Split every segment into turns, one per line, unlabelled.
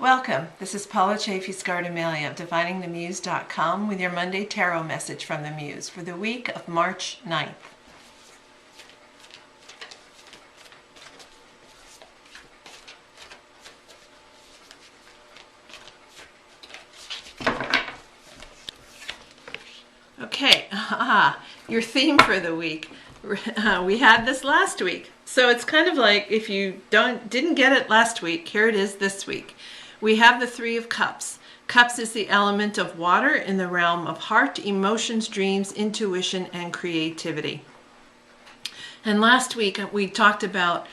Welcome. This is Paula Chafee-Scardamelia of DiviningTheMuse.com with your Monday Tarot message from the Muse for the week of March 9th. Okay, your theme for the week. We had this last week. So it's kind of like if you didn't get it last week, here it is this week. We have the Three of Cups. Cups is the element of water in the realm of heart, emotions, dreams, intuition, and creativity. And last week we talked about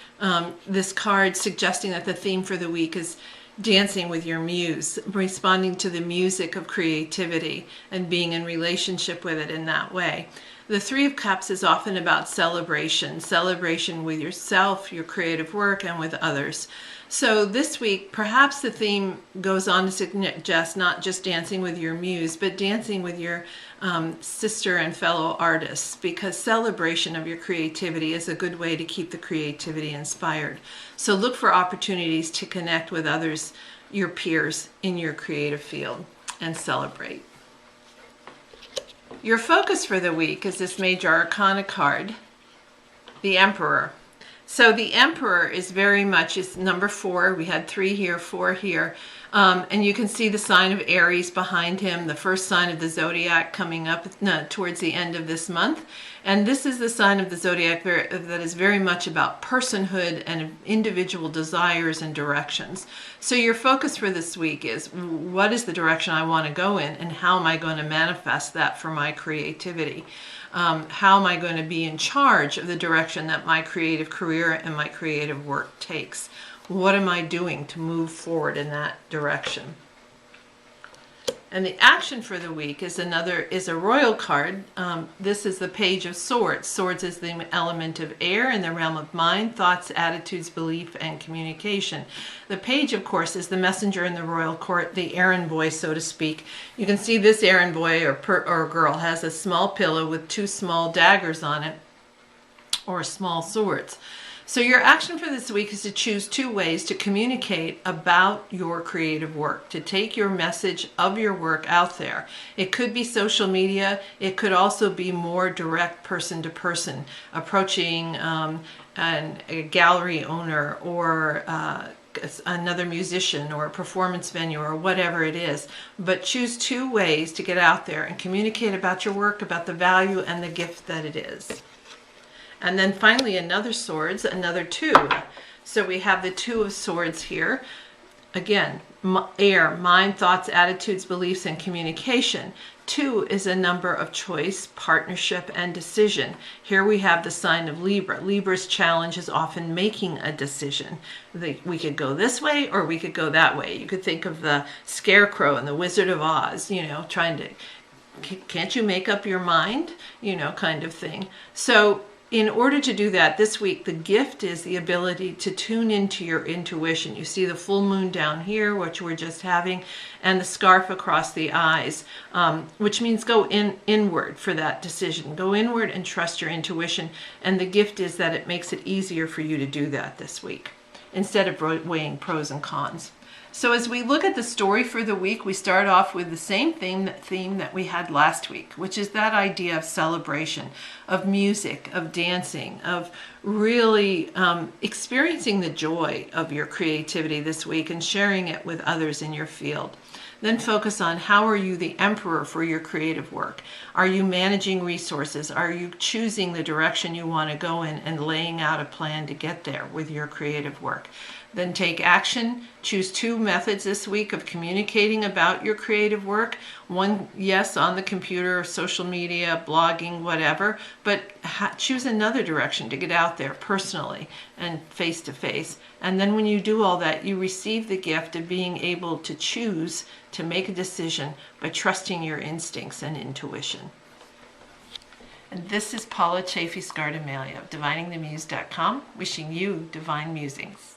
this card suggesting that the theme for the week is dancing with your muse, responding to the music of creativity and being in relationship with it in that way. The Three of Cups is often about celebration with yourself, your creative work, and with others. So this week, perhaps the theme goes on to suggest not just dancing with your muse, but dancing with your sister and fellow artists, because celebration of your creativity is a good way to keep the creativity inspired. So look for opportunities to connect with others, your peers in your creative field, and celebrate. Your focus for the week is this Major Arcana card, the Emperor. So the Emperor is very much, is number 4. We had 3 here, 4 here. And you can see the sign of Aries behind him, the first sign of the zodiac coming up towards the end of this month. And this is the sign of the zodiac that is very much about personhood and individual desires and directions. So your focus for this week is, what is the direction I want to go in, and how am I going to manifest that for my creativity? How am I going to be in charge of the direction that my creative career and my creative work takes? What am I doing to move forward in that direction? And the action for the week is a royal card. This is the Page of Swords. Swords is the element of air in the realm of mind, thoughts, attitudes, belief, and communication. The page, of course, is the messenger in the royal court, the errand boy, so to speak. You can see this errand boy or girl has a small pillow with 2 small daggers on it, or small swords. So your action for this week is to choose 2 ways to communicate about your creative work, to take your message of your work out there. It could be social media. It could also be more direct person-to-person, approaching a gallery owner or another musician or a performance venue or whatever it is. But choose 2 ways to get out there and communicate about your work, about the value and the gift that it is. And then finally another swords, another 2. So we have the 2 of Swords here. Again, air, mind, thoughts, attitudes, beliefs, and communication. 2 is a number of choice, partnership, and decision. Here we have the sign of Libra. Libra's challenge is often making a decision. We could go this way or we could go that way. You could think of the Scarecrow and the Wizard of Oz, trying to, can't you make up your mind? Kind of thing. So in order to do that this week, the gift is the ability to tune into your intuition. You see the full moon down here, which we're just having, and the scarf across the eyes, which means go inward for that decision. Go inward and trust your intuition. And the gift is that it makes it easier for you to do that this week, instead of weighing pros and cons. So as we look at the story for the week, we start off with the same theme that we had last week, which is that idea of celebration, of music, of dancing, of really experiencing the joy of your creativity this week and sharing it with others in your field. Then focus on, how are you the emperor for your creative work? Are you managing resources? Are you choosing the direction you want to go in and laying out a plan to get there with your creative work? Then take action. Choose 2 methods this week of communicating about your creative work. One, yes, on the computer, social media, blogging, whatever, but choose another direction to get out there personally and face-to-face. And then when you do all that, you receive the gift of being able to choose to make a decision by trusting your instincts and intuition. And this is Paula Chafee-Scardamelia of DiviningTheMuse.com, wishing you divine musings.